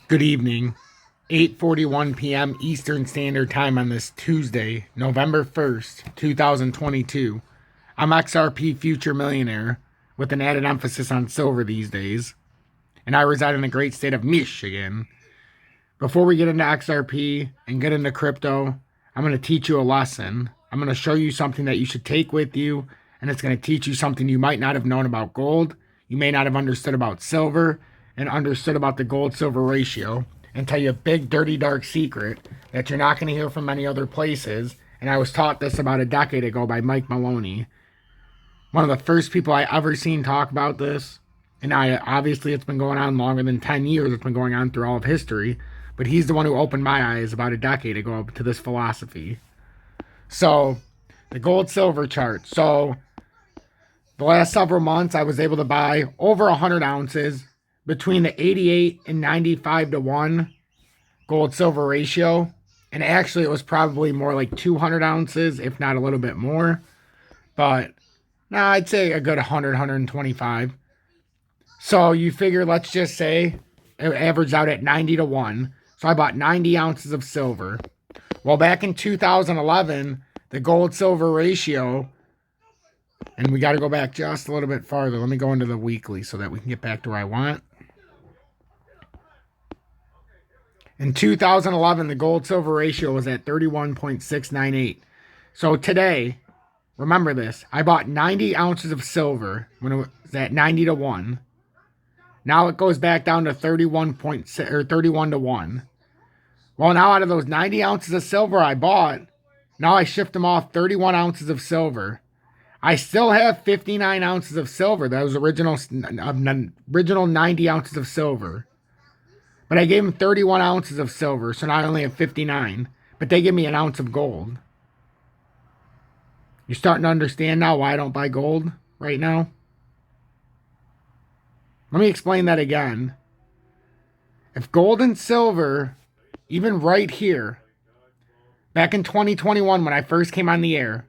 Good evening, 8:41 p.m. Eastern Standard Time on this Tuesday, November 1st, 2022. I'm XRP Future Millionaire with an added emphasis on silver these days, and I reside in the great state of Michigan. Before we get into XRP and get into crypto, I'm going to teach you a lesson. I'm going to show you something that you should take with you, and it's going to teach you something you might not have known about gold, you may not have understood about silver, and understood about the gold-silver ratio, and tell you a big, dirty, dark secret that you're not going to hear from many other places. And I was taught this about a decade ago by Mike Maloney, one of the first people I ever seen talk about this. And obviously it's been going on longer than 10 years. It's been going on through all of history. But he's the one who opened my eyes about a decade ago to this philosophy. So, the gold-silver chart. So, the last several months I was able to buy over 100 ounces between the 88 and 95 to 1 gold-silver ratio. And actually it was probably more like 200 ounces, if not a little bit more. But, I'd say a good 100, 125. So you figure, let's just say, it averaged out at 90 to 1. So I bought 90 ounces of silver. Well, back in 2011, the gold-silver ratio, and we got to go back just a little bit farther. Let me go into the weekly so that we can get back to where I want. In 2011, the gold-silver ratio was at 31.698. So today, remember this, I bought 90 ounces of silver when it was at 90 to 1. Now it goes back down to 31 to 1. Well, now out of those 90 ounces of silver I bought, now I shift them off 31 ounces of silver. I still have 59 ounces of silver. That was original 90 ounces of silver. But I gave them 31 ounces of silver, so now I only have 59. But they give me an ounce of gold. You're starting to understand now why I don't buy gold right now? Let me explain that again. If gold and silver, even right here, back in 2021 when I first came on the air,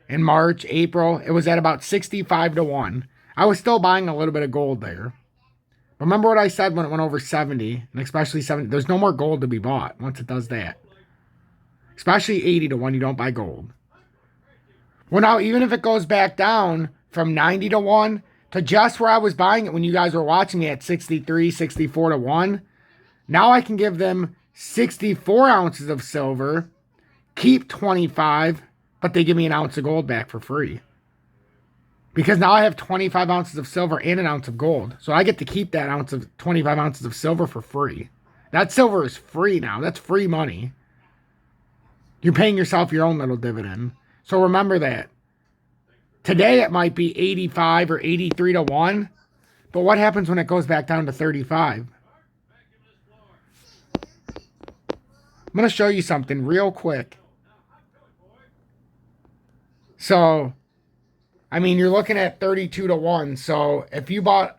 in March, April, it was at about 65 to 1. I was still buying a little bit of gold there. Remember what I said when it went over 70, and especially 70, there's no more gold to be bought once it does that. Especially 80 to 1, you don't buy gold. Well, now, even if it goes back down from 90 to 1 to just where I was buying it when you guys were watching me at 63, 64 to 1, now I can give them 64 ounces of silver, keep 25, but they give me an ounce of gold back for free. Because now I have 25 ounces of silver and an ounce of gold. So I get to keep that 25 ounces of silver for free. That silver is free now. That's free money. You're paying yourself your own little dividend. So remember that. Today it might be 85 or 83 to 1. But what happens when it goes back down to 35? I'm going to show you something real quick. So, I mean, you're looking at 32 to 1. So if you bought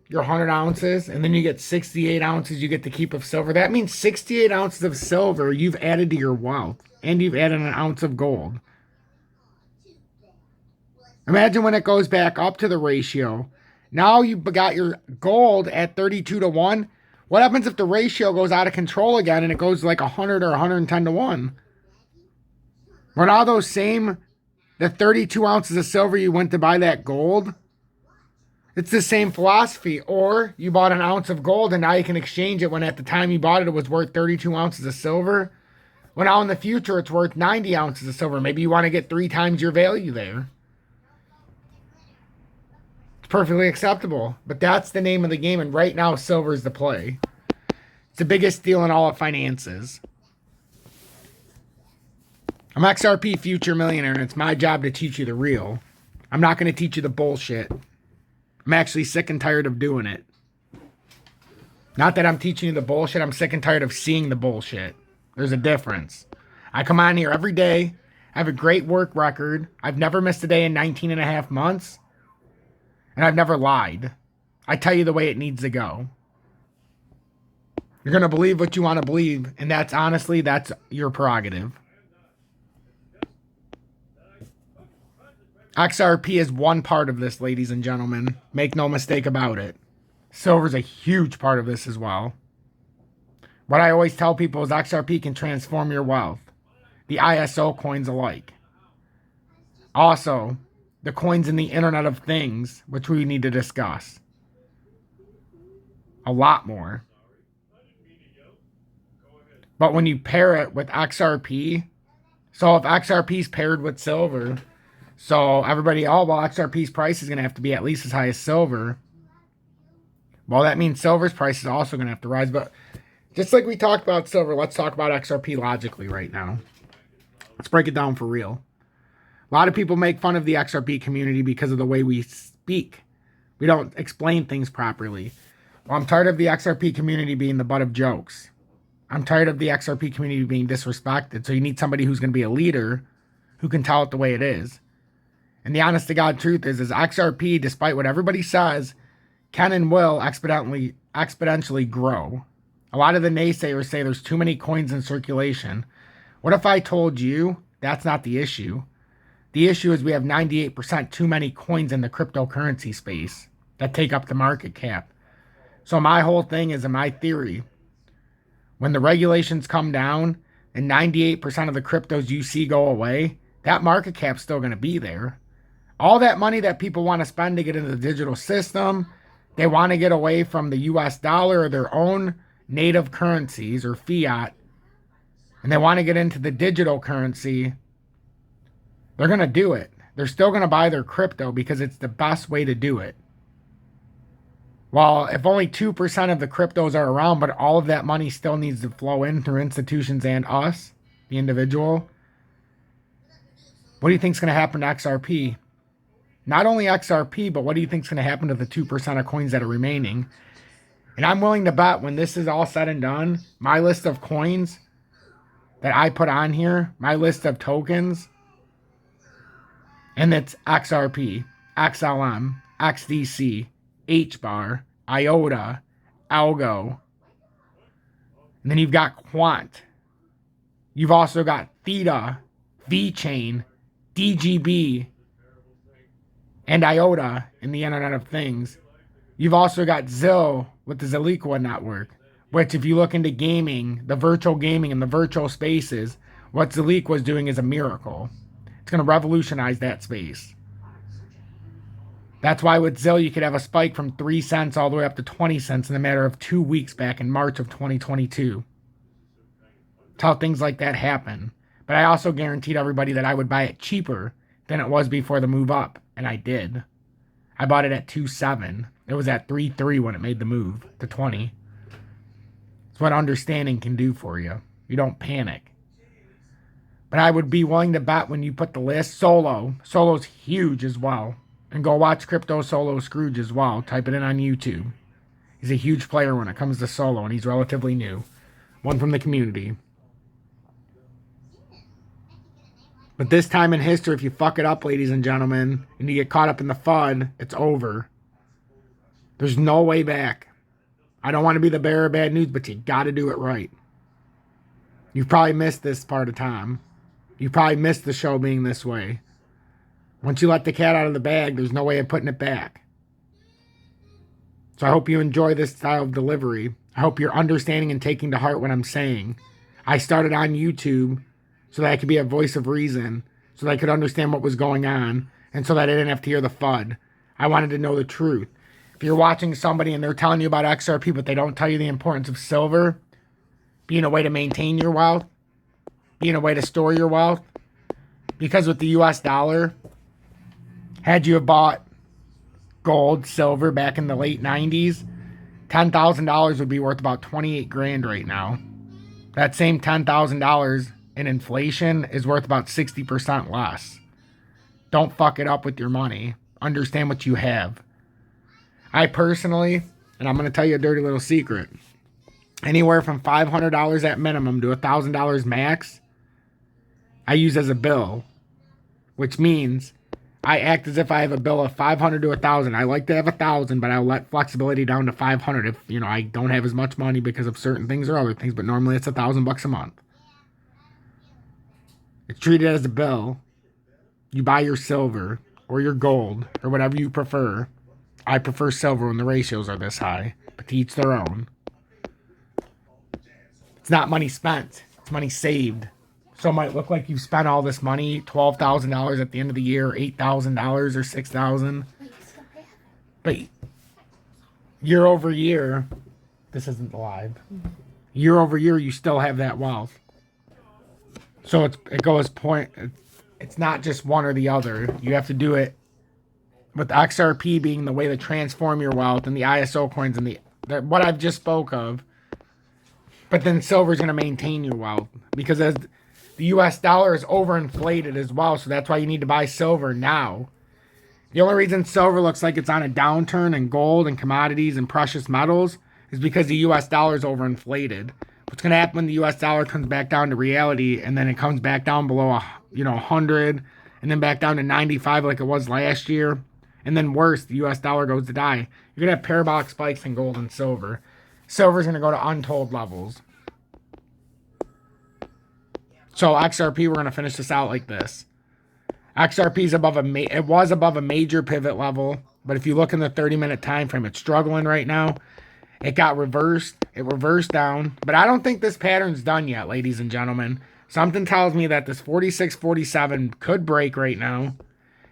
your 100 ounces and then you get 68 ounces you get to keep of silver, that means 68 ounces of silver you've added to your wealth. And you've added an ounce of gold. Imagine when it goes back up to the ratio. Now you've got your gold at 32 to 1. What happens if the ratio goes out of control again and it goes like 100 or 110 to 1? Well, now the 32 ounces of silver you went to buy that gold, it's the same philosophy. Or you bought an ounce of gold and now you can exchange it when at the time you bought it, it was worth 32 ounces of silver. Well, now in the future, it's worth 90 ounces of silver. Maybe you want to get 3 times your value there. It's perfectly acceptable. But that's the name of the game. And right now, silver is the play. It's the biggest deal in all of finances. I'm XRP Future Millionaire, and it's my job to teach you the real. I'm not going to teach you the bullshit. I'm actually sick and tired of doing it. Not that I'm teaching you the bullshit. I'm sick and tired of seeing the bullshit. There's a difference. I come on here every day. I have a great work record. I've never missed a day in 19 and a half months. And I've never lied. I tell you the way it needs to go. You're going to believe what you want to believe. And that's your prerogative. XRP is one part of this, ladies and gentlemen. Make no mistake about it. Silver's a huge part of this as well. What I always tell people is XRP can transform your wealth. The ISO coins alike. Also, the coins in the Internet of Things, which we need to discuss. A lot more. But when you pair it with XRP, so if XRP is paired with silver, so everybody, oh, well, XRP's price is going to have to be at least as high as silver. Well, that means silver's price is also going to have to rise. But just like we talked about silver, let's talk about XRP logically right now. Let's break it down for real. A lot of people make fun of the XRP community because of the way we speak. We don't explain things properly. Well, I'm tired of the XRP community being the butt of jokes. I'm tired of the XRP community being disrespected. So you need somebody who's going to be a leader who can tell it the way it is. And the honest to God truth is XRP, despite what everybody says, can and will exponentially grow. A lot of the naysayers say there's too many coins in circulation. What if I told you that's not the issue? The issue is we have 98% too many coins in the cryptocurrency space that take up the market cap. So my whole thing is, in my theory, when the regulations come down and 98% of the cryptos you see go away, that market cap's still going to be there. All that money that people want to spend to get into the digital system, they want to get away from the US dollar or their own native currencies or fiat, and they want to get into the digital currency, they're going to do it. They're still going to buy their crypto because it's the best way to do it. Well, if only 2% of the cryptos are around, but all of that money still needs to flow in through institutions and us, the individual, what do you think is going to happen to XRP? Not only XRP, but what do you think is going to happen to the 2% of coins that are remaining? And I'm willing to bet when this is all said and done, my list of coins that I put on here, my list of tokens, and it's XRP, XLM, XDC, HBAR, IOTA, Algo. And then you've got Quant. You've also got Theta, VeChain, DGB, and IOTA in the Internet of Things. You've also got Zill with the Ziliqua network, which if you look into gaming, the virtual gaming and the virtual spaces, what Ziliqua is doing is a miracle. It's going to revolutionize that space. That's why with Zill, you could have a spike from 3 cents all the way up to 20 cents in a matter of 2 weeks back in March of 2022. That's how things like that happen. But I also guaranteed everybody that I would buy it cheaper than it was before the move up. And I did. I bought it at 2.7. It was at 3.3 when it made the move to 20. It's what understanding can do for you. You don't panic. But I would be willing to bet when you put the list, Solo's huge as well. And go watch Crypto Solo Scrooge as well. Type it in on YouTube. He's a huge player when it comes to Solo, and he's relatively new. One from the community. But this time in history, if you fuck it up, ladies and gentlemen, and you get caught up in the FUD, it's over. There's no way back. I don't want to be the bearer of bad news, but you got to do it right. You've probably missed this part of time. You probably missed the show being this way. Once you let the cat out of the bag, there's no way of putting it back. So I hope you enjoy this style of delivery. I hope you're understanding and taking to heart what I'm saying. I started on YouTube so that I could be a voice of reason, so that I could understand what was going on, and so that I didn't have to hear the FUD. I wanted to know the truth. If you're watching somebody and they're telling you about XRP, but they don't tell you the importance of silver being a way to maintain your wealth, being a way to store your wealth, because with the US dollar, had you have bought gold, silver back in the late 90s, $10,000 would be worth about 28 grand right now. That same $10,000 in inflation is worth about 60% less. Don't fuck it up with your money. Understand what you have. I personally, and I'm going to tell you a dirty little secret, anywhere from $500 at minimum to $1,000 max, I use as a bill, which means I act as if I have a bill of $500 to $1,000. I like to have $1,000, but I'll let flexibility down to $500 if, I don't have as much money because of certain things or other things, but normally it's $1,000 a month. It's treated as a bill. You buy your silver or your gold or whatever you prefer. I prefer silver when the ratios are this high, but to each their own. It's not money spent. It's money saved. So it might look like you've spent all this money, $12,000 at the end of the year, $8,000 or $6,000. But year over year, this isn't live. Year over year, you still have that wealth. So it goes point. It's not just one or the other. You have to do it with XRP being the way to transform your wealth, and the ISO coins and what I've just spoke of. But then silver's going to maintain your wealth, because as the US dollar is overinflated as well, so that's why you need to buy silver now. The only reason silver looks like it's on a downturn, and gold and commodities and precious metals, is because the US dollar is overinflated. What's going to happen when the US dollar comes back down to reality, and then it comes back down below 100, and then back down to 95 like it was last year, and then worse, the US dollar goes to die. You're going to have parabolic spikes in gold and silver. Silver's going to go to untold levels. So XRP, we're going to finish this out like this. XRP is it was above a major pivot level, but if you look in the 30-minute time frame, it's struggling right now. It got reversed. It reversed down, but I don't think this pattern's done yet, ladies and gentlemen. Something tells me that this 46.47 could break right now,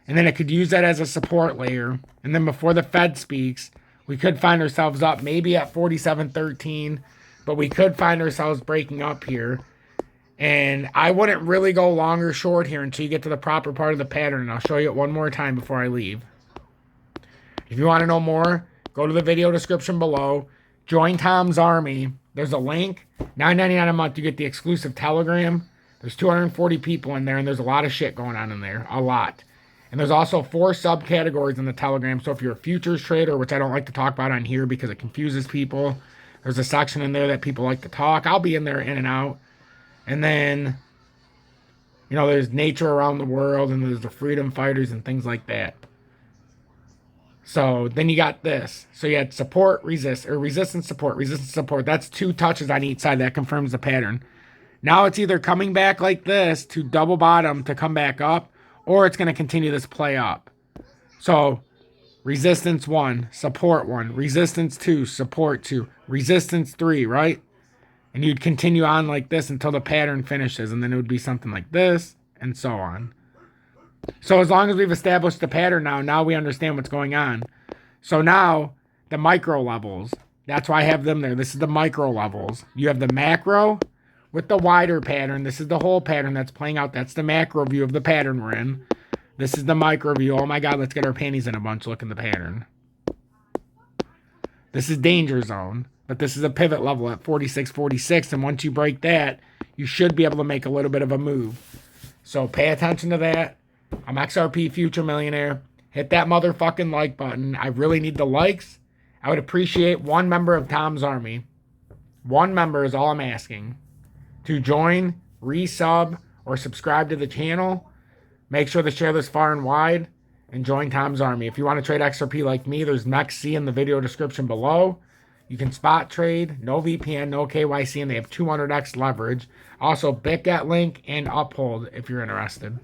and then it could use that as a support layer. And then before the Fed speaks, we could find ourselves up maybe at 47.13, but we could find ourselves breaking up here. And I wouldn't really go long or short here until you get to the proper part of the pattern, and I'll show you it one more time before I leave. If you want to know more, go to the video description below. Join Tom's Army. There's a link. $9.99 a month. You get the exclusive Telegram. There's 240 people in there, and there's a lot of shit going on in there. A lot. And there's also 4 subcategories in the Telegram. So if you're a futures trader, which I don't like to talk about on here because it confuses people, there's a section in there that people like to talk. I'll be in there in and out. And then, there's nature around the world, and there's the freedom fighters and things like that. So then you got this. So you had support, resistance, support. That's 2 touches on each side. That confirms the pattern. Now it's either coming back like this to double bottom to come back up, or it's going to continue this play up. So resistance 1, support 1, resistance 2, support 2, resistance 3, right? And you'd continue on like this until the pattern finishes, and then it would be something like this, and so on. So as long as we've established the pattern now we understand what's going on. So now, the micro levels, that's why I have them there. This is the micro levels. You have the macro with the wider pattern. This is the whole pattern that's playing out. That's the macro view of the pattern we're in. This is the micro view. Oh my God, let's get our panties in a bunch. Look at the pattern. This is danger zone. But this is a pivot level at 46.46. And once you break that, you should be able to make a little bit of a move. So pay attention to that. I'm XRP Future Millionaire. Hit that motherfucking like button. I really need the likes. I would appreciate 1 member of Tom's Army. 1 member is all I'm asking. To join, resub, or subscribe to the channel. Make sure to share this far and wide. And join Tom's Army. If you want to trade XRP like me, there's MEXC in the video description below. You can spot trade, no VPN, no KYC, and they have 200x leverage. Also, BitGet link and UPHOLD if you're interested.